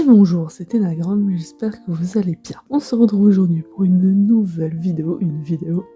Et bonjour, c'est Enagram, j'espère que vous allez bien. On se retrouve aujourd'hui pour une nouvelle vidéo,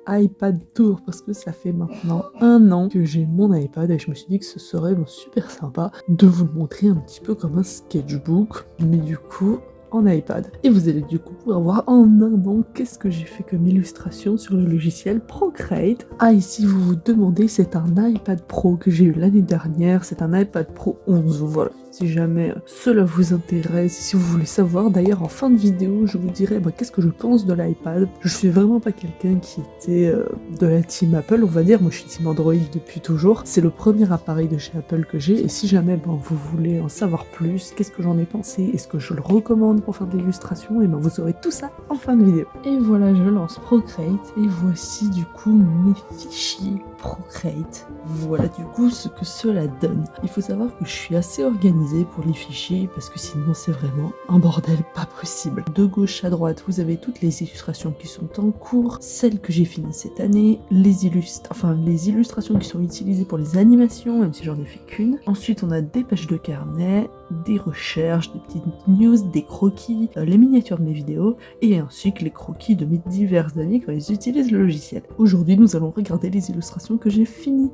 iPad Tour, parce que ça fait maintenant 1 an que j'ai mon iPad et je me suis dit que ce serait super sympa de vous le montrer un petit peu comme un sketchbook, mais du coup en iPad. Et vous allez du coup pouvoir voir en 1 an qu'est-ce que j'ai fait comme illustration sur le logiciel Procreate. Ah, et si vous vous demandez, c'est un iPad Pro que j'ai eu l'année dernière, c'est un iPad Pro 11, voilà. Si jamais cela vous intéresse, si vous voulez savoir, d'ailleurs en fin de vidéo, je vous dirai qu'est-ce que je pense de l'iPad. Je suis vraiment pas quelqu'un qui était de la team Apple, on va dire. Moi je suis team Android depuis toujours. C'est le premier appareil de chez Apple que j'ai. Et si jamais vous voulez en savoir plus, qu'est-ce que j'en ai pensé, est-ce que je le recommande pour faire de l'illustration, et vous aurez tout ça en fin de vidéo. Et voilà, je lance Procreate et voici du coup mes fichiers Procreate. Voilà du coup ce que cela donne. Il faut savoir que je suis assez organisée pour les fichiers parce que sinon c'est vraiment un bordel pas possible. De gauche à droite, vous avez toutes les illustrations qui sont en cours, celles que j'ai finies cette année, les illustrations qui sont utilisées pour les animations, même si j'en ai fait qu'une. Ensuite on a des pages de carnet, des recherches, des petites news, des croquis, les miniatures de mes vidéos et ainsi que les croquis de mes diverses amies quand ils utilisent le logiciel. Aujourd'hui nous allons regarder les illustrations que j'ai finies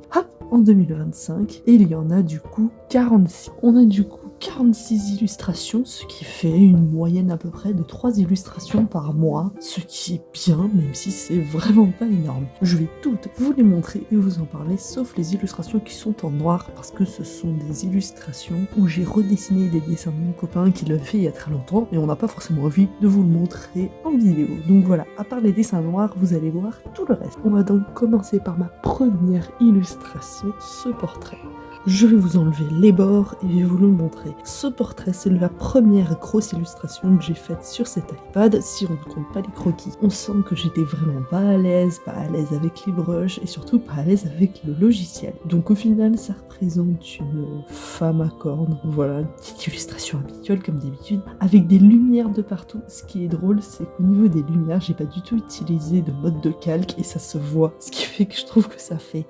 en 2025 et il y en a du coup 46. On a du coup 46 illustrations, ce qui fait une moyenne à peu près de 3 illustrations par mois, ce qui est bien, même si c'est vraiment pas énorme. Je vais toutes vous les montrer et vous en parler, sauf les illustrations qui sont en noir, parce que ce sont des illustrations où j'ai redessiné des dessins de mon copain qui l'a fait il y a très longtemps, et on n'a pas forcément envie de vous le montrer en vidéo. Donc voilà, à part les dessins noirs, vous allez voir tout le reste. On va donc commencer par ma première illustration, ce portrait. Je vais vous enlever les bords et je vais vous le montrer. Ce portrait, c'est la première grosse illustration que j'ai faite sur cet iPad, si on ne compte pas les croquis. On sent que j'étais vraiment pas à l'aise avec les brushes et surtout pas à l'aise avec le logiciel. Donc au final, ça représente une femme à cornes. Voilà, une petite illustration habituelle comme d'habitude, avec des lumières de partout. Ce qui est drôle, c'est qu'au niveau des lumières, j'ai pas du tout utilisé de mode de calque et ça se voit. Ce qui fait que je trouve que ça fait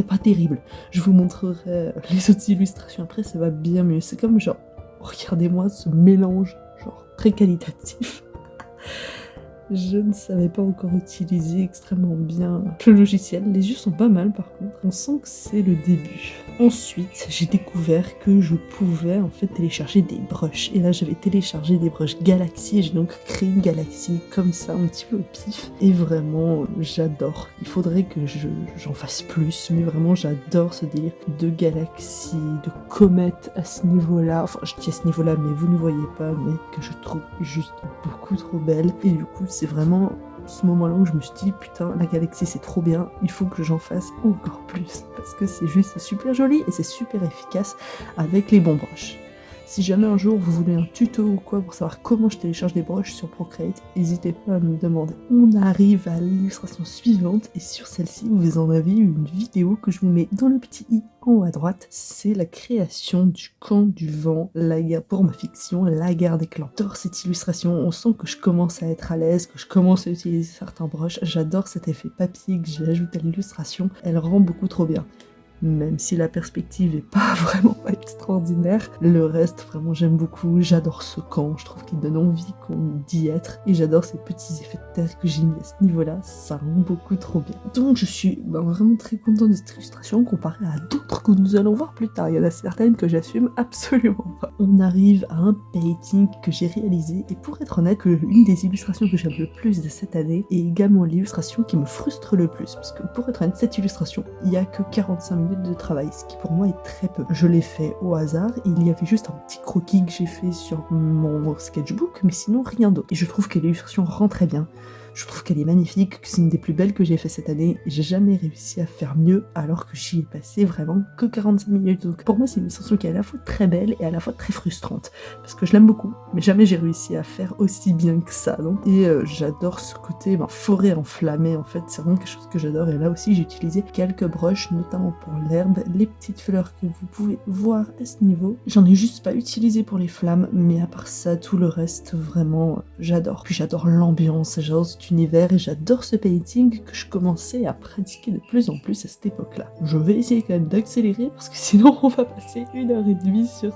pas terrible. Je vous montrerai les autres illustrations après, ça va bien mieux. C'est comme genre, regardez-moi ce mélange, genre très qualitatif. Je ne savais pas encore utiliser extrêmement bien le logiciel. Les yeux sont pas mal par contre. On sent que c'est le début. Ensuite, j'ai découvert que je pouvais en fait télécharger des brushes. Et là, j'avais téléchargé des brushes Galaxy et j'ai donc créé une Galaxy comme ça, un petit peu au pif. Et vraiment, j'adore. Il faudrait que j'en fasse plus, mais vraiment, j'adore ce délire de Galaxy, de comète à ce niveau-là. Enfin, je dis à ce niveau-là, mais vous ne voyez pas, mais que je trouve juste beaucoup trop belle. Et du coup, c'est vraiment ce moment-là où je me suis dit putain, la Galaxy c'est trop bien, il faut que j'en fasse encore plus parce que c'est juste super joli et c'est super efficace avec les bons brushes. Si jamais un jour vous voulez un tuto ou quoi pour savoir comment je télécharge des brushes sur Procreate, n'hésitez pas à me demander. On arrive à l'illustration suivante et sur celle-ci vous en avez une vidéo que je vous mets dans le petit i en haut à droite. C'est la création du camp du vent, la guerre pour ma fiction, la guerre des clans. J'adore cette illustration, on sent que je commence à être à l'aise, que je commence à utiliser certains brushes. J'adore cet effet papier que j'ai ajouté à l'illustration, elle rend beaucoup trop bien. Même si la perspective est pas vraiment pas extraordinaire, le reste vraiment j'aime beaucoup, j'adore ce camp, je trouve qu'il donne envie d'y être et j'adore ces petits effets de terre que j'ai mis à ce niveau-là, ça rend beaucoup trop bien. Donc je suis vraiment très contente de cette illustration comparée à d'autres que nous allons voir plus tard, il y en a certaines que j'assume absolument pas. On arrive à un painting que j'ai réalisé et pour être honnête, l'une des illustrations que j'aime le plus de cette année est également l'illustration qui me frustre le plus parce que pour être honnête, cette illustration, il n'y a que 45 minutes de travail, ce qui pour moi est très peu. Je l'ai fait au hasard, il y avait juste un petit croquis que j'ai fait sur mon sketchbook, mais sinon rien d'autre. Et je trouve que l'illustration rend très bien. Je trouve qu'elle est magnifique, que c'est une des plus belles que j'ai fait cette année. J'ai jamais réussi à faire mieux alors que j'y ai passé vraiment que 45 minutes. Donc pour moi c'est une illustration qui est à la fois très belle et à la fois très frustrante. Parce que je l'aime beaucoup, mais jamais j'ai réussi à faire aussi bien que ça. Donc. Et j'adore ce côté forêt enflammée en fait, c'est vraiment quelque chose que j'adore. Et là aussi j'ai utilisé quelques brushes, notamment pour l'herbe, les petites fleurs que vous pouvez voir à ce niveau. J'en ai juste pas utilisé pour les flammes, mais à part ça, tout le reste vraiment j'adore. Puis j'adore l'ambiance, j'adore cet univers et j'adore ce painting que je commençais à pratiquer de plus en plus à cette époque-là. Je vais essayer quand même d'accélérer parce que sinon on va passer 1 heure et demie sur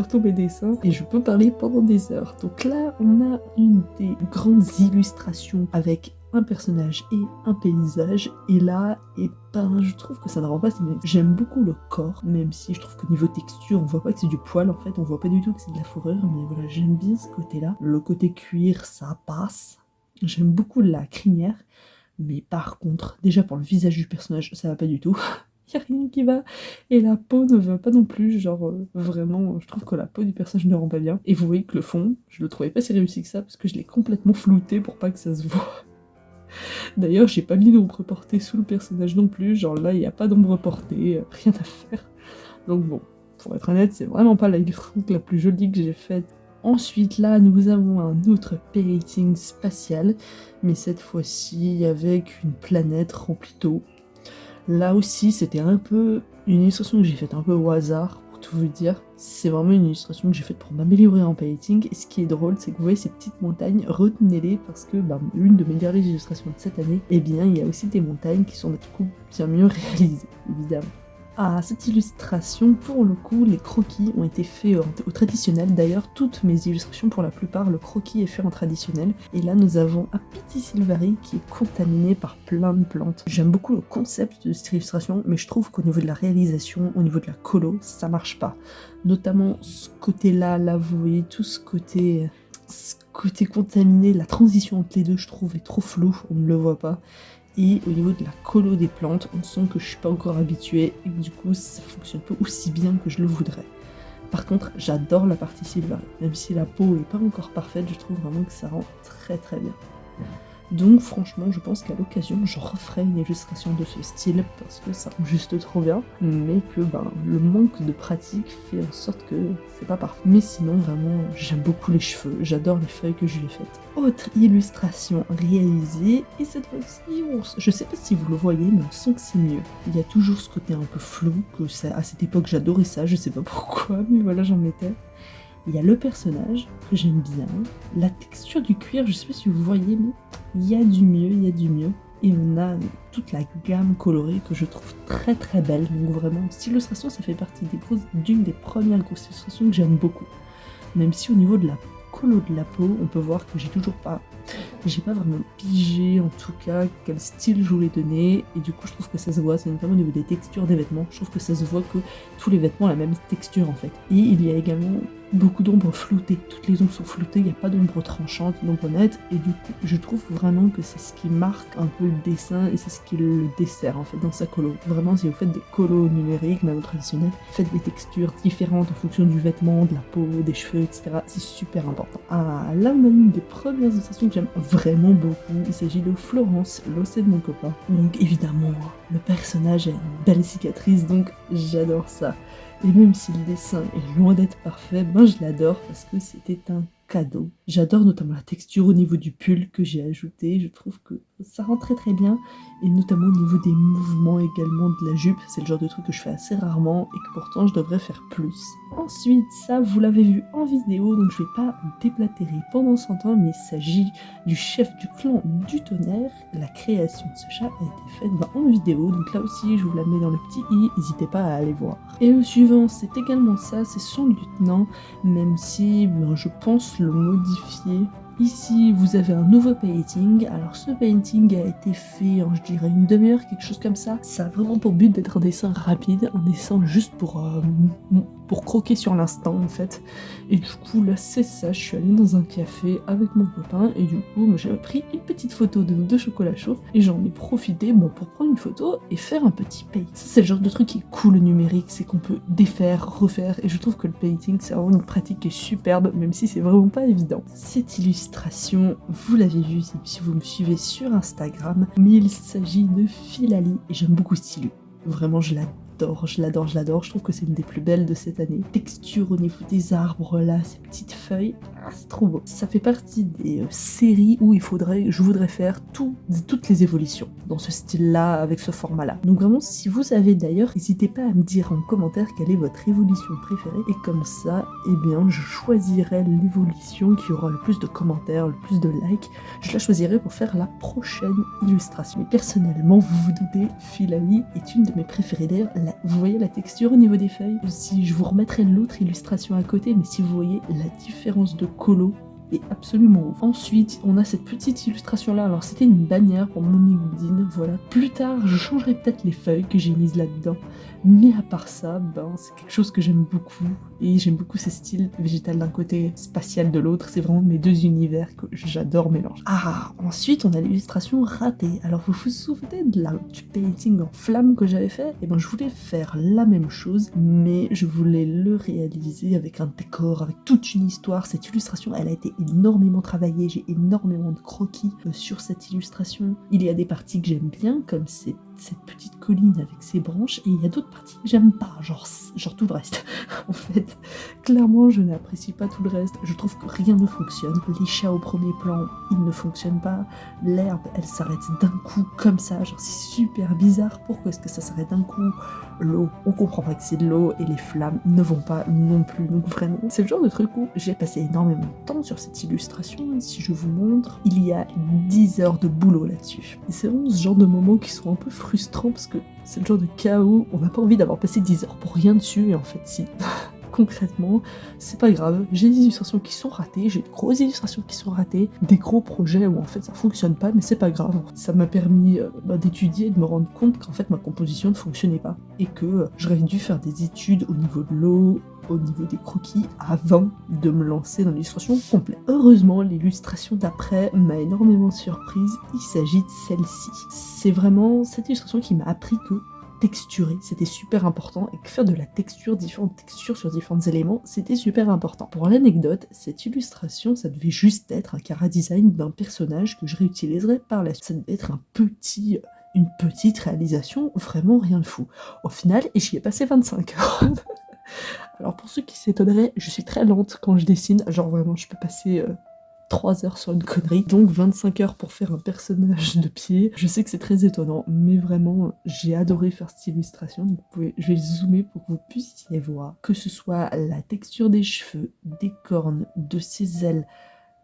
tous mes dessins et je peux parler pendant des heures. Donc là, on a une des grandes illustrations avec un personnage et un paysage, et là, et ben, je trouve que ça ne rend pas si bien. J'aime beaucoup le corps, même si je trouve qu'au niveau texture, on voit pas que c'est du poil en fait, on voit pas du tout que c'est de la fourrure, mais voilà, j'aime bien ce côté-là. Le côté cuir, ça passe. J'aime beaucoup la crinière, mais par contre, déjà pour le visage du personnage, ça va pas du tout. Y a rien qui va, et la peau ne va pas non plus, genre vraiment, je trouve que la peau du personnage ne rend pas bien. Et vous voyez que le fond, je le trouvais pas si réussi que ça, parce que je l'ai complètement flouté pour pas que ça se voit. D'ailleurs, j'ai pas mis d'ombre portée sous le personnage non plus, genre là, il n'y a pas d'ombre portée, rien à faire. Donc bon, pour être honnête, c'est vraiment pas l'illustration la plus jolie que j'ai faite. Ensuite, là, nous avons un autre painting spatial, mais cette fois-ci avec une planète remplie d'eau. Là aussi, c'était un peu une illustration que j'ai faite un peu au hasard, pour tout vous dire. C'est vraiment une illustration que j'ai faite pour m'améliorer en painting. Et ce qui est drôle, c'est que vous voyez ces petites montagnes, retenez-les parce que une de mes dernières illustrations de cette année, eh bien, il y a aussi des montagnes qui sont du coup bien mieux réalisées, évidemment. À cette illustration, pour le coup, les croquis ont été faits au traditionnel. D'ailleurs, toutes mes illustrations, pour la plupart, le croquis est fait en traditionnel. Et là, nous avons un petit Sylvari qui est contaminé par plein de plantes. J'aime beaucoup le concept de cette illustration, mais je trouve qu'au niveau de la réalisation, au niveau de la colo, ça marche pas. Notamment ce côté-là, là, vous voyez, tout ce côté contaminé, la transition entre les deux, je trouve, est trop floue, on ne le voit pas. Et au niveau de la colo des plantes, on sent que je suis pas encore habituée et que du coup ça fonctionne pas aussi bien que je le voudrais. Par contre, j'adore la partie Sylvari. Même si la peau est pas encore parfaite, je trouve vraiment que ça rend très très bien. Donc franchement, je pense qu'à l'occasion, je referai une illustration de ce style parce que ça rend juste trop bien, mais que le manque de pratique fait en sorte que c'est pas parfait. Mais sinon, vraiment, j'aime beaucoup les cheveux, j'adore les feuilles que je lui ai faites. Autre illustration réalisée, et cette fois-ci, je sais pas si vous le voyez, mais on sent que c'est mieux. Il y a toujours ce côté un peu flou, que à cette époque j'adorais ça, je sais pas pourquoi, mais voilà, j'en mettais. Il y a le personnage, que j'aime bien, la texture du cuir, je sais pas si vous voyez, mais il y a du mieux, il y a du mieux. Et on a toute la gamme colorée que je trouve très très belle. Donc vraiment, cette illustration, ça fait partie d'une des premières grosses illustrations que j'aime beaucoup. Même si au niveau de la colo de la peau, on peut voir que j'ai pas vraiment pigé en tout cas quel style je voulais donner, et du coup je trouve que ça se voit, c'est notamment au niveau des textures des vêtements, je trouve que ça se voit que tous les vêtements ont la même texture en fait. Et il y a également beaucoup d'ombres floutées, toutes les ombres sont floutées, il n'y a pas d'ombre tranchante, d'ombre nette, et du coup je trouve vraiment que c'est ce qui marque un peu le dessin et c'est ce qui le dessert en fait dans sa colo. Vraiment, si vous faites des colos numériques, même traditionnels, faites des textures différentes en fonction du vêtement, de la peau, des cheveux, etc. C'est super important. Ah, là on a une des premières illustrations que j'aime vraiment beaucoup, il s'agit de Florence, l'océan de mon copain. Donc évidemment, le personnage a une belle cicatrice, donc j'adore ça. Et même si le dessin est loin d'être parfait, je l'adore parce que c'était un cadeau. J'adore notamment la texture au niveau du pull que j'ai ajouté, je trouve que ça rend très très bien, et notamment au niveau des mouvements également de la jupe, c'est le genre de truc que je fais assez rarement et que pourtant je devrais faire plus. Ensuite, ça vous l'avez vu en vidéo, donc je vais pas déblatérer pendant 100 ans, mais il s'agit du chef du clan du tonnerre. La création de ce chat a été faite en vidéo, donc là aussi je vous la mets dans le petit i, n'hésitez pas à aller voir. Et le suivant, c'est également ça, c'est son lieutenant, même si je pense le modifier. Ici, vous avez un nouveau painting. Alors, ce painting a été fait en, je dirais, une demi-heure, quelque chose comme ça. Ça a vraiment pour but d'être un dessin rapide, un dessin juste pour croquer sur l'instant, en fait. Et du coup, là, c'est ça. Je suis allée dans un café avec mon copain, et du coup, j'ai pris une petite photo de nos deux chocolats chauds, et j'en ai profité pour prendre une photo et faire un petit paint. Ça, c'est le genre de truc qui est cool, le numérique, c'est qu'on peut défaire, refaire, et je trouve que le painting, c'est vraiment une pratique qui est superbe, même si c'est vraiment pas évident. Cette illustration, vous l'avez vu si vous me suivez sur Instagram, mais il s'agit de Philali, et j'aime beaucoup ce style. Vraiment, je l'adore, je l'adore, je l'adore. Je trouve que c'est une des plus belles de cette année. Texture au niveau des arbres là, ces petites feuilles, c'est trop beau. Ça fait partie des séries où je voudrais faire toutes les évolutions dans ce style-là, avec ce format-là. Donc vraiment, si vous avez d'ailleurs, n'hésitez pas à me dire en commentaire quelle est votre évolution préférée. Et comme ça, eh bien, je choisirai l'évolution qui aura le plus de commentaires, le plus de likes. Je la choisirai pour faire la prochaine illustration. Et personnellement, vous vous doutez, Philalie est une de mes préférées. D'ailleurs, vous voyez la texture au niveau des feuilles. Si je vous remettrai l'autre illustration à côté, mais si vous voyez la différence de colo est absolument ouf. Ensuite, on a cette petite illustration là. Alors c'était une bannière pour mon Igudine, voilà. Plus tard, je changerai peut-être les feuilles que j'ai mises là-dedans. Mais à part ça, c'est quelque chose que j'aime beaucoup. Et j'aime beaucoup ces styles végétal d'un côté, spatial de l'autre. C'est vraiment mes deux univers que j'adore mélanger. Ah, ensuite on a l'illustration ratée. Alors vous vous souvenez du painting en flamme que j'avais fait? Et je voulais faire la même chose, mais je voulais le réaliser avec un décor, avec toute une histoire. Cette illustration, elle a été énormément travaillée. J'ai énormément de croquis sur cette illustration. Il y a des parties que j'aime bien, comme cette petite colline avec ses branches, et il y a d'autres parties que j'aime pas, genre tout le reste. En fait, clairement, je n'apprécie pas tout le reste. Je trouve que rien ne fonctionne. Les chats au premier plan, ils ne fonctionnent pas. L'herbe, elle s'arrête d'un coup comme ça, genre c'est super bizarre. Pourquoi est-ce que ça s'arrête d'un coup? L'eau, on comprend pas que c'est de l'eau, et les flammes ne vont pas non plus. Donc vraiment, c'est le genre de truc où j'ai passé énormément de temps sur cette illustration. Et si je vous montre, il y a 10 heures de boulot là-dessus. Et c'est vraiment ce genre de moments qui sont un peu frustrants, parce que c'est le genre de cas où on n'a pas envie d'avoir passé 10 heures pour rien dessus, et en fait si. Concrètement, c'est pas grave, j'ai des illustrations qui sont ratées, j'ai de grosses illustrations qui sont ratées, des gros projets où en fait ça fonctionne pas, mais c'est pas grave. Ça m'a permis d'étudier et de me rendre compte qu'en fait ma composition ne fonctionnait pas, et que j'aurais dû faire des études au niveau de l'eau, au niveau des croquis, avant de me lancer dans l'illustration complète. Heureusement, l'illustration d'après m'a énormément surprise, il s'agit de celle-ci. C'est vraiment cette illustration qui m'a appris que texturer, c'était super important, et que faire de la texture, différentes textures sur différents éléments, c'était super important. Pour l'anecdote, cette illustration, ça devait juste être un chara-design d'un personnage que je réutiliserai par la suite. Ça devait être une petite réalisation, vraiment rien de fou. Au final, j'y ai passé 25 heures. Alors pour ceux qui s'étonneraient, je suis très lente quand je dessine, genre vraiment je peux passer 3 heures sur une connerie, donc 25 heures pour faire un personnage de pied. Je sais que c'est très étonnant, mais vraiment j'ai adoré faire cette illustration. Donc je vais zoomer pour que vous puissiez voir, que ce soit la texture des cheveux, des cornes, de ses ailes,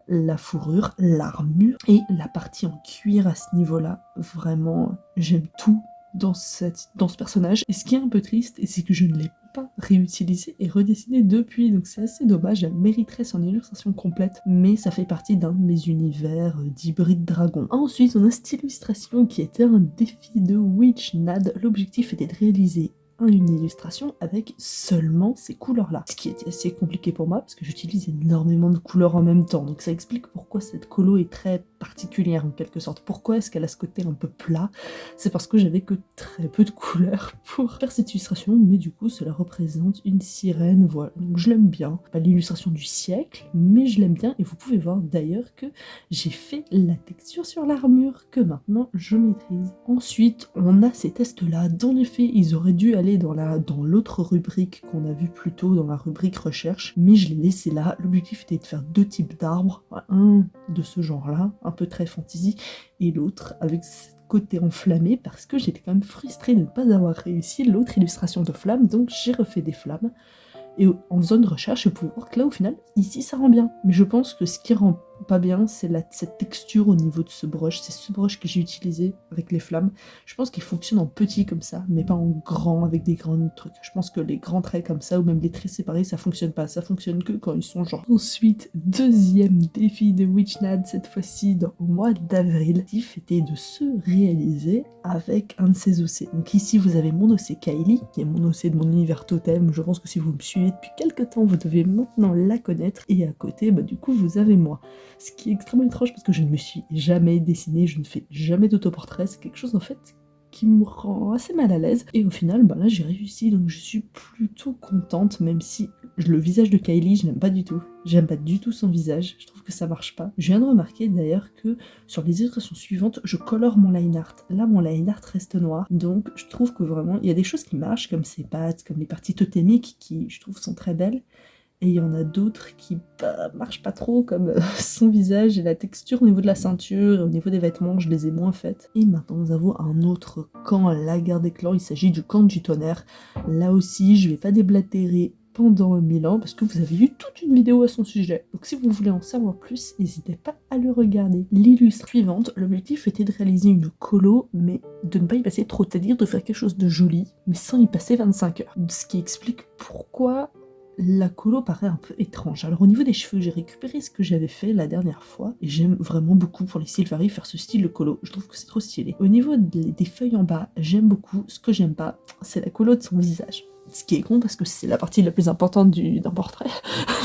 la fourrure, l'armure et la partie en cuir à ce niveau-là. Vraiment, j'aime tout dans ce personnage. Et ce qui est un peu triste, c'est que je ne l'ai pas réutilisé et redessiné depuis, donc c'est assez dommage. Elle mériterait son illustration complète, mais ça fait partie d'un de mes univers d'hybride dragon. Ensuite, on a cette illustration qui était un défi de Witchnad. L'objectif était de réaliser une illustration avec seulement ces couleurs-là. Ce qui était assez compliqué pour moi, parce que j'utilise énormément de couleurs en même temps, donc ça explique pourquoi cette colo est très particulière en quelque sorte. Pourquoi est-ce qu'elle a ce côté un peu plat? C'est parce que j'avais que très peu de couleurs pour faire cette illustration, mais du coup cela représente une sirène, voilà. Donc je l'aime bien. Pas l'illustration du siècle, mais je l'aime bien, et vous pouvez voir d'ailleurs que j'ai fait la texture sur l'armure que maintenant je maîtrise. Ensuite, on a ces tests-là. Dans les faits, ils auraient dû aller dans l'autre rubrique qu'on a vu plus tôt, dans la rubrique recherche, mais je l'ai laissé là. L'objectif était de faire 2 types d'arbres, un de ce genre-là, un peu très fantasy, et l'autre avec ce côté enflammé, parce que j'étais quand même frustrée de ne pas avoir réussi l'autre illustration de flammes, donc j'ai refait des flammes. Et en faisant une recherche, vous pouvez voir que là, au final, ici, ça rend bien. Mais je pense que ce qui rend pas bien, c'est cette texture au niveau de ce brush. C'est ce brush que j'ai utilisé avec les flammes. Je pense qu'il fonctionne en petit comme ça, mais pas en grand, avec des grands trucs. Je pense que les grands traits comme ça, ou même les traits séparés, ça fonctionne pas. Ça fonctionne que quand ils sont genre... Ensuite, deuxième défi de Witchnad, cette fois-ci au mois d'avril. L'objectif était de se réaliser avec un de ses OC. Donc ici, vous avez mon OC Kylie, qui est mon OC de mon univers totem. Je pense que si vous me suivez depuis quelques temps, vous devez maintenant la connaître. Et à côté, du coup, vous avez moi. Ce qui est extrêmement étrange parce que je ne me suis jamais dessinée, je ne fais jamais d'autoportrait. C'est quelque chose en fait qui me rend assez mal à l'aise. Et au final, là j'ai réussi, donc je suis plutôt contente, même si Le visage de Kylie, je n'aime pas du tout. J'aime pas du tout son visage, je trouve que ça marche pas. Je viens de remarquer d'ailleurs que sur les illustrations suivantes, je colore mon line art. Là, mon line art reste noir, donc je trouve que vraiment, il y a des choses qui marchent, comme ses pattes, comme les parties totémiques, qui, je trouve, sont très belles. Et il y en a d'autres qui marchent pas trop, comme son visage et la texture au niveau de la ceinture, et au niveau des vêtements, je les ai moins faites. Et maintenant, nous avons un autre camp, la guerre des clans, il s'agit du camp du tonnerre. Là aussi, je vais pas déblatérer pendant 1000 ans, parce que vous avez eu toute une vidéo à son sujet. Donc si vous voulez en savoir plus, n'hésitez pas à le regarder. L'illustre suivante, l'objectif était de réaliser une colo, mais de ne pas y passer trop, c'est-à-dire de faire quelque chose de joli, mais sans y passer 25 heures. Ce qui explique pourquoi la colo paraît un peu étrange. Alors au niveau des cheveux, j'ai récupéré ce que j'avais fait la dernière fois, et j'aime vraiment beaucoup pour les Sylvari faire ce style de colo, je trouve que c'est trop stylé. Au niveau des feuilles en bas, j'aime beaucoup. Ce que j'aime pas, c'est la colo de son visage. Ce qui est con parce que c'est la partie la plus importante d'un portrait,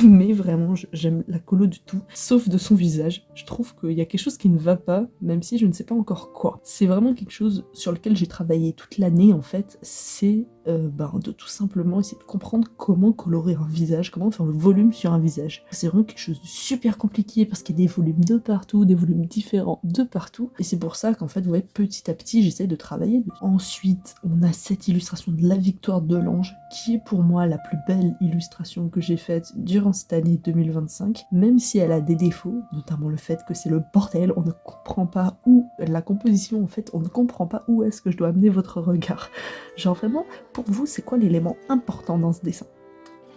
mais vraiment j'aime la colo de tout, sauf de son visage. Je trouve qu'il y a quelque chose qui ne va pas, même si je ne sais pas encore quoi. C'est vraiment quelque chose sur lequel j'ai travaillé toute l'année en fait, c'est de tout simplement essayer de comprendre comment colorer un visage, comment faire le volume sur un visage. C'est vraiment quelque chose de super compliqué parce qu'il y a des volumes de partout, des volumes différents de partout, et c'est pour ça qu'en fait, vous voyez, petit à petit, j'essaie de travailler dessus. Ensuite, on a cette illustration de la victoire de l'ange, qui est pour moi la plus belle illustration que j'ai faite durant cette année 2025, même si elle a des défauts, notamment le fait que c'est le bordel, on ne comprend pas où la composition, en fait, on ne comprend pas où est-ce que je dois amener votre regard. Genre vraiment, pour vous, c'est quoi l'élément important dans ce dessin?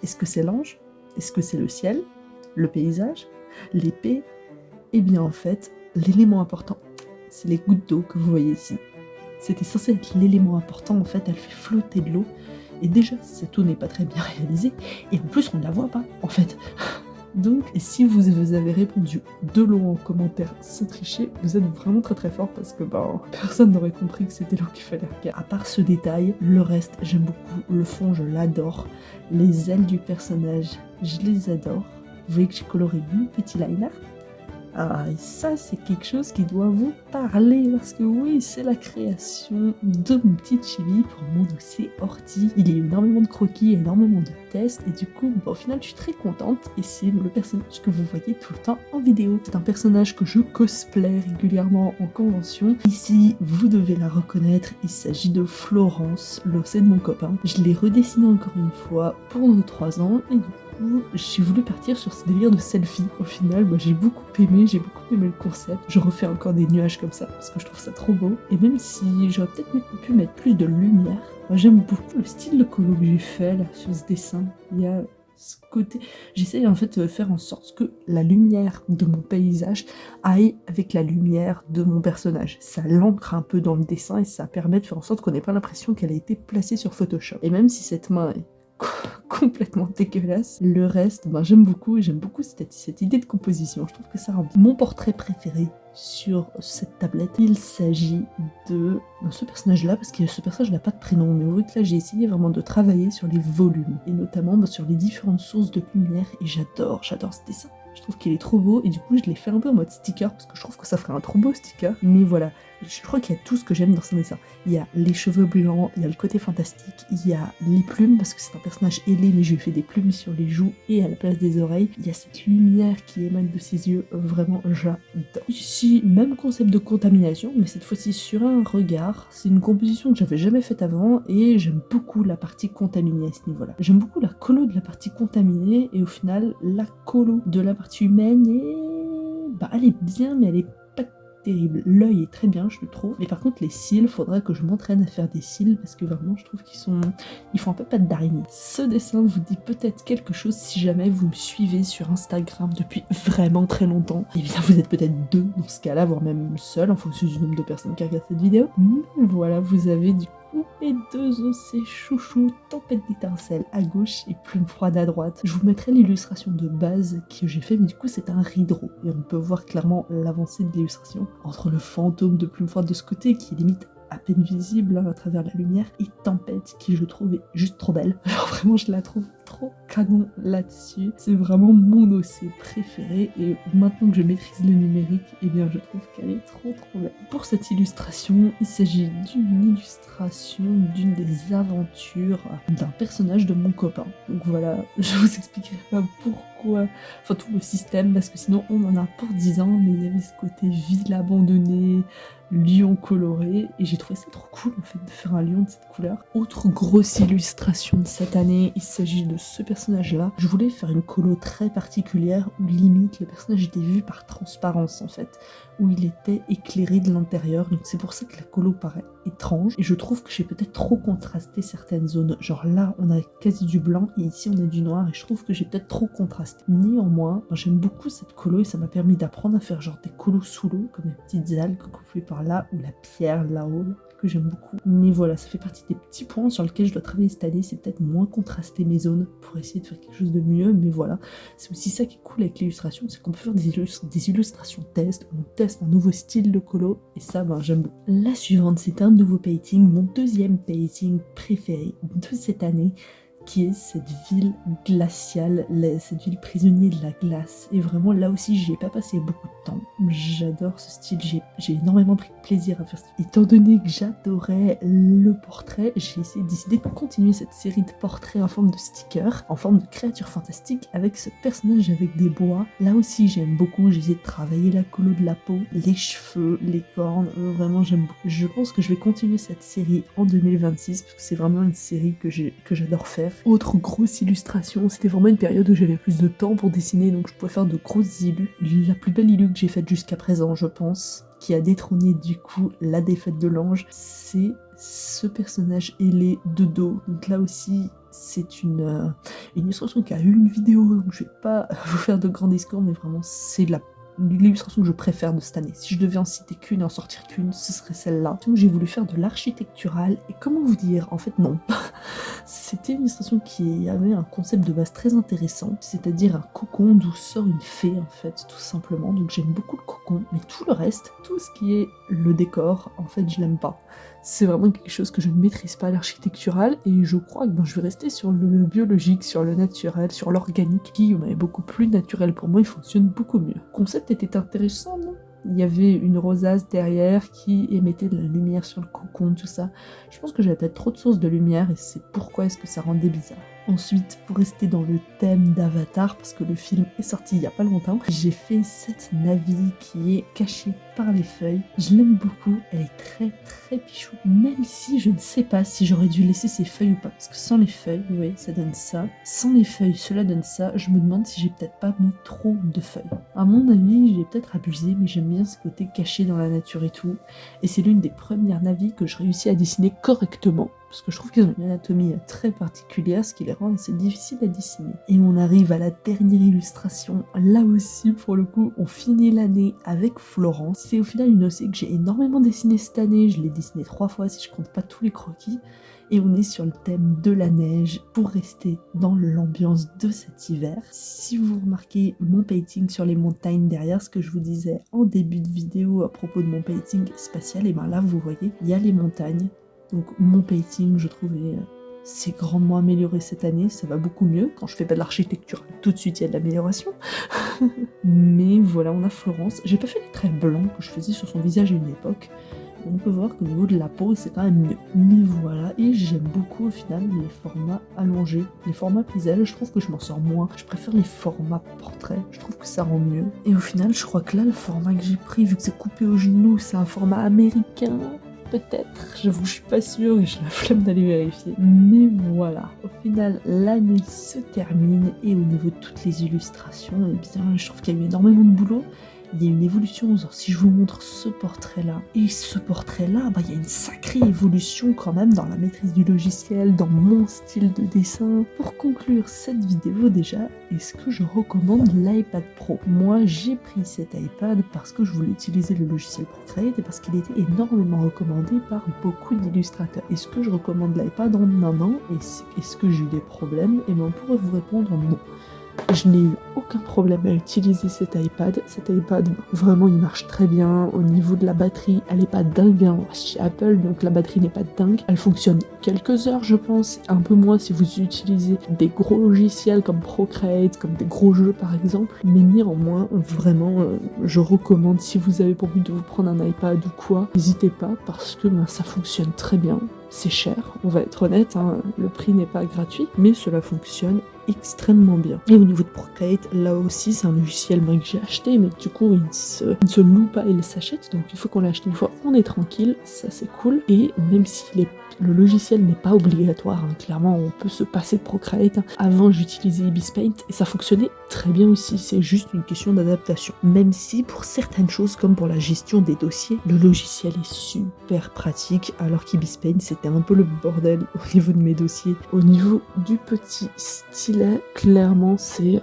Est-ce que c'est l'ange? Est-ce que c'est le ciel? Le paysage? L'épée? Eh bien en fait, l'élément important, c'est les gouttes d'eau que vous voyez ici. C'était censé être l'élément important, en fait, elle fait flotter de l'eau. Et déjà, cette eau n'est pas très bien réalisée, et en plus on ne la voit pas, en fait. Donc, si vous avez répondu de l'eau en commentaire sans tricher, vous êtes vraiment très très fort parce que personne n'aurait compris que c'était l'eau qu'il fallait regarder. À part ce détail, le reste, j'aime beaucoup. Le fond, je l'adore. Les ailes du personnage, je les adore. Vous voyez que j'ai coloré mon petit liner. Ah, et ça, c'est quelque chose qui doit vous parler, parce que oui, c'est la création de mon petit chibi pour mon dossier ortie. Il y a eu énormément de croquis, énormément de tests, et du coup, au final, je suis très contente, et c'est le personnage que vous voyez tout le temps en vidéo. C'est un personnage que je cosplay régulièrement en convention. Ici, vous devez la reconnaître, il s'agit de Florence, c'est de mon copain. Je l'ai redessiné encore une fois pour nos 3 ans, et du coup, j'ai voulu partir sur ce délire de selfie. Au final, j'ai beaucoup aimé le concept. Je refais encore des nuages comme ça parce que je trouve ça trop beau. Et même si j'aurais peut-être pu mettre plus de lumière, moi j'aime beaucoup le style de colo que j'ai fait là sur ce dessin. Il y a ce côté... J'essaye en fait de faire en sorte que la lumière de mon paysage aille avec la lumière de mon personnage. Ça l'ancre un peu dans le dessin et ça permet de faire en sorte qu'on n'ait pas l'impression qu'elle a été placée sur Photoshop. Et même si cette main est complètement dégueulasse, le reste, j'aime beaucoup cette idée de composition. Je trouve que ça rend bien. Mon portrait préféré sur cette tablette, il s'agit de ce personnage-là, parce que ce personnage n'a pas de prénom, mais vous voyez que là j'ai essayé vraiment de travailler sur les volumes, et notamment sur les différentes sources de lumière, et j'adore ce dessin. Je trouve qu'il est trop beau, et du coup je l'ai fait un peu en mode sticker, parce que je trouve que ça ferait un trop beau sticker, mais voilà. Je crois qu'il y a tout ce que j'aime dans son dessin. Il y a les cheveux blancs, il y a le côté fantastique, il y a les plumes, parce que c'est un personnage ailé, mais je lui ai fait des plumes sur les joues et à la place des oreilles. Il y a cette lumière qui émane de ses yeux, vraiment j'adore. Ici, même concept de contamination, mais cette fois-ci sur un regard. C'est une composition que j'avais jamais faite avant, et j'aime beaucoup la partie contaminée à ce niveau-là. J'aime beaucoup la colo de la partie contaminée, et au final, la colo de la partie humaine elle est bien, mais elle est terrible. L'œil est très bien, je le trouve. Mais par contre, les cils, faudrait que je m'entraîne à faire des cils parce que vraiment, je trouve ils font un peu patte d'araignée. Ce dessin vous dit peut-être quelque chose si jamais vous me suivez sur Instagram depuis vraiment très longtemps. Et bien, vous êtes peut-être 2 dans ce cas-là, voire même seul en fonction du nombre de personnes qui regardent cette vidéo. Voilà, vous avez du coup les 2 OC chouchou, tempête d'étincelles à gauche et plume froide à droite. Je vous mettrai l'illustration de base que j'ai fait, mais du coup c'est un rideau et on peut voir clairement l'avancée de l'illustration entre le fantôme de plume froide de ce côté qui est limite à peine visible à travers la lumière, et Tempête qui je trouve est juste trop belle. Alors vraiment je la trouve trop canon là-dessus. C'est vraiment mon OC préféré et maintenant que je maîtrise le numérique, eh bien je trouve qu'elle est trop belle. Pour cette illustration, il s'agit d'une illustration d'une des aventures d'un personnage de mon copain. Donc voilà, je vous expliquerai pas pourquoi, enfin tout le système, parce que sinon on en a pour 10 ans, mais il y avait ce côté ville abandonnée, lion coloré, et j'ai trouvé ça trop cool en fait de faire un lion de cette couleur. Autre grosse illustration de cette année, il s'agit de ce personnage là. Je voulais faire une colo très particulière où limite le personnage était vu par transparence en fait, où il était éclairé de l'intérieur, donc c'est pour ça que la colo paraît étrange, et je trouve que j'ai peut-être trop contrasté certaines zones, genre là on a quasi du blanc et ici on a du noir, et je trouve que j'ai peut-être trop contrasté. Néanmoins, j'aime beaucoup cette colo et ça m'a permis d'apprendre à faire genre des colos sous l'eau, comme les petites algues coupées par là, ou la pierre là-haut, que j'aime beaucoup. Mais voilà, ça fait partie des petits points sur lesquels je dois travailler cette année, c'est peut-être moins contraster mes zones pour essayer de faire quelque chose de mieux, mais voilà. C'est aussi ça qui est cool avec l'illustration, c'est qu'on peut faire des illustrations test, on teste un nouveau style de colo, et ça, j'aime beaucoup. La suivante, c'est un nouveau painting, mon deuxième painting préféré de cette année, qui est cette ville glaciale, cette ville prisonnier de la glace. Et vraiment, là aussi, j'y ai pas passé beaucoup de temps. J'adore ce style, j'ai énormément pris de plaisir à faire ça. Étant donné que j'adorais le portrait, j'ai décidé de continuer cette série de portraits en forme de stickers, en forme de créatures fantastiques, avec ce personnage avec des bois. Là aussi, j'aime beaucoup, j'ai essayé de travailler la colo de la peau, les cheveux, les cornes, vraiment j'aime beaucoup. Je pense que je vais continuer cette série en 2026, parce que c'est vraiment une série que j'adore faire. Autre grosse illustration, c'était vraiment une période où j'avais plus de temps pour dessiner, donc je pouvais faire de grosses illus. La plus belle illu que j'ai faite jusqu'à présent, je pense, qui a détrôné du coup la défaite de l'ange, c'est ce personnage ailé de dos. Donc là aussi, c'est une illustration qui a eu une vidéo, donc je vais pas vous faire de grands discours, mais vraiment c'est l'illustration que je préfère de cette année. Si je devais en citer qu'une et en sortir qu'une, ce serait celle-là. Donc j'ai voulu faire de l'architectural, et comment vous dire, en fait non. C'était une illustration qui avait un concept de base très intéressant, c'est-à-dire un cocon d'où sort une fée en fait, tout simplement. Donc j'aime beaucoup le cocon, mais tout le reste, tout ce qui est le décor, en fait je l'aime pas. C'est vraiment quelque chose que je ne maîtrise pas, l'architectural, et je crois que je vais rester sur le biologique, sur le naturel, sur l'organique, qui est beaucoup plus naturel pour moi, il fonctionne beaucoup mieux. Le concept était intéressant, non ? Il y avait une rosace derrière qui émettait de la lumière sur le cocon, tout ça. Je pense que j'avais peut-être trop de sources de lumière et c'est pourquoi est-ce que ça rendait bizarre. Ensuite, pour rester dans le thème d'Avatar, parce que le film est sorti il y a pas longtemps, j'ai fait cette Navi qui est cachée par les feuilles. Je l'aime beaucoup, elle est très pichou. Même si je ne sais pas si j'aurais dû laisser ces feuilles ou pas, parce que sans les feuilles, oui, ça donne ça. Sans les feuilles, cela donne ça. Je me demande si j'ai peut-être pas mis trop de feuilles. À mon avis, j'ai peut-être abusé, mais j'aime bien ce côté caché dans la nature et tout. Et c'est l'une des premières Navis que je réussis à dessiner correctement, parce que je trouve qu'ils ont une anatomie très particulière, ce qui les rend assez difficiles à dessiner. Et on arrive à la dernière illustration. Là aussi, pour le coup, on finit l'année avec Florence. C'est au final une OC que j'ai énormément dessinée cette année. Je l'ai dessinée 3 fois si je compte pas tous les croquis. Et on est sur le thème de la neige pour rester dans l'ambiance de cet hiver. Si vous remarquez mon painting sur les montagnes derrière, ce que je vous disais en début de vidéo à propos de mon painting spatial, et bien là vous voyez, il y a les montagnes. Donc mon painting, je trouvais, s'est grandement amélioré cette année, ça va beaucoup mieux. Quand je fais pas de l'architecture, tout de suite il y a de l'amélioration. Mais voilà, on a Florence. J'ai pas fait les traits blancs que je faisais sur son visage à une époque. On peut voir qu'au niveau de la peau, c'est quand même mieux. Mais voilà, et j'aime beaucoup au final les formats allongés. Les formats paysage, je trouve que je m'en sors moins. Je préfère les formats portraits, je trouve que ça rend mieux. Et au final, je crois que là, le format que j'ai pris, vu que c'est coupé au genou, c'est un format américain. Peut-être, j'avoue, je suis pas sûre et j'ai la flemme d'aller vérifier. Mais voilà, au final, l'année se termine et au niveau de toutes les illustrations, eh bien, je trouve qu'il y a eu énormément de boulot. Il y a une évolution, genre, si je vous montre ce portrait-là, et ce portrait-là, il y a une sacrée évolution quand même dans la maîtrise du logiciel, dans mon style de dessin. Pour conclure cette vidéo déjà, est-ce que je recommande l'iPad Pro? Moi, j'ai pris cet iPad parce que je voulais utiliser le logiciel Procreate et parce qu'il était énormément recommandé par beaucoup d'illustrateurs. Est-ce que je recommande l'iPad en un an? Est-ce que j'ai eu des problèmes? Et bien, on pourrait vous répondre non. je n'ai eu aucun problème à utiliser cet iPad. Cet iPad, vraiment, il marche très bien. Au niveau de la batterie, elle n'est pas dingue, hein, chez Apple, donc la batterie n'est pas dingue. Elle fonctionne quelques heures, je pense, un peu moins si vous utilisez des gros logiciels comme Procreate, comme des gros jeux par exemple. Mais néanmoins, vraiment, je recommande, si vous avez pour but de vous prendre un iPad ou quoi, n'hésitez pas parce que ça fonctionne très bien. C'est cher, on va être honnête, hein, le prix n'est pas gratuit, mais cela fonctionne extrêmement bien. Et au niveau de Procreate, là aussi c'est un logiciel que j'ai acheté, mais du coup il ne se loue pas, il s'achète, donc une fois qu'on l'a acheté une fois, on est tranquille, ça c'est cool. Et même si le logiciel n'est pas obligatoire, hein, clairement on peut se passer de Procreate. Hein. Avant j'utilisais Ibis Paint et ça fonctionnait très bien aussi, c'est juste une question d'adaptation. Même si pour certaines choses comme pour la gestion des dossiers, le logiciel est super pratique, alors qu'Ibis Paint c'était un peu le bordel au niveau de mes dossiers. Au niveau du petit stylet, clairement c'est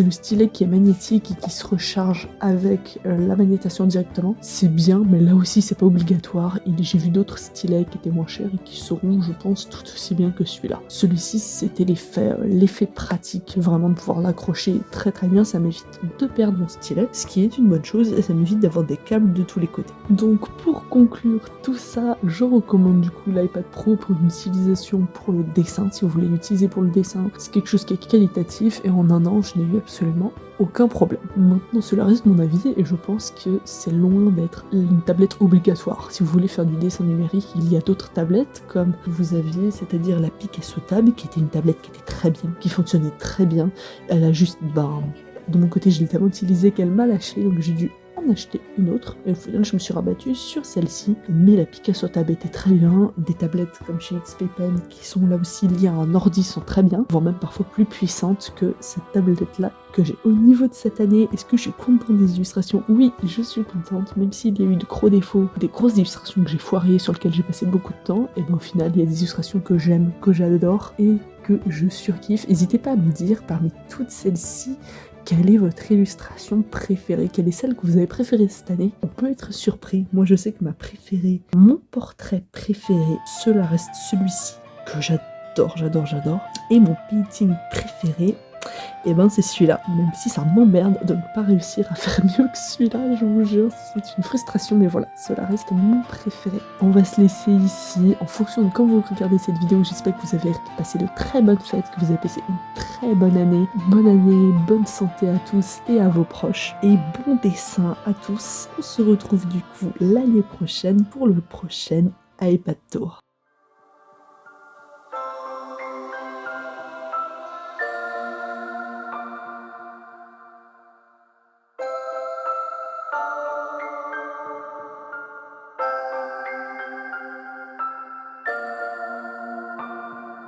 le stylet qui est magnétique et qui se recharge avec la magnétation directement. C'est bien, mais là aussi c'est pas obligatoire. J'ai vu d'autres stylets qui étaient moins chers et qui seront, je pense, tout aussi bien que celui-là. Celui-ci, c'était l'effet pratique, vraiment de pouvoir l'accrocher très très bien. Ça m'évite de perdre mon stylet, ce qui est une bonne chose, et ça m'évite d'avoir des câbles de tous les côtés. Donc pour conclure tout ça, je recommande du coup l'iPad Pro pour une utilisation pour le dessin. Si vous voulez l'utiliser pour le dessin, c'est quelque chose qui est qualitatif, et en un an, je n'ai eu absolument aucun problème. Maintenant, cela reste mon avis et je pense que c'est loin d'être une tablette obligatoire. Si vous voulez faire du dessin numérique, il y a d'autres tablettes comme vous aviez, c'est-à-dire la Picasso Tab, qui était une tablette qui était très bien, qui fonctionnait très bien. Elle a juste, de mon côté, je l'ai tellement utilisée qu'elle m'a lâché, donc j'ai dû en acheter une autre, et au final je me suis rabattue sur celle-ci, mais la Picasso Tab était très bien. Des tablettes comme chez XP Pen qui sont là aussi liées à un ordi sont très bien, voire même parfois plus puissantes que cette tablette là que j'ai. Au niveau de cette année, est-ce que je suis contente des illustrations? Oui, je suis contente, même s'il y a eu de gros défauts, des grosses illustrations que j'ai foirées, sur lesquelles j'ai passé beaucoup de temps, et au final il y a des illustrations que j'aime, que j'adore et que je surkiffe. N'hésitez pas à me dire parmi toutes celles-ci quelle est votre illustration préférée, quelle est celle que vous avez préférée cette année. On peut être surpris. Moi je sais que ma préférée, mon portrait préféré, cela reste celui-ci que j'adore. Et mon painting préféré, c'est celui-là, même si ça m'emmerde de ne pas réussir à faire mieux que celui-là, je vous jure, c'est une frustration, mais voilà, cela reste mon préféré. On va se laisser ici, en fonction de quand vous regardez cette vidéo, j'espère que vous avez passé de très bonnes fêtes, que vous avez passé une très bonne année, bonne santé à tous et à vos proches, et bon dessin à tous. On se retrouve du coup l'année prochaine pour le prochain iPad Tour.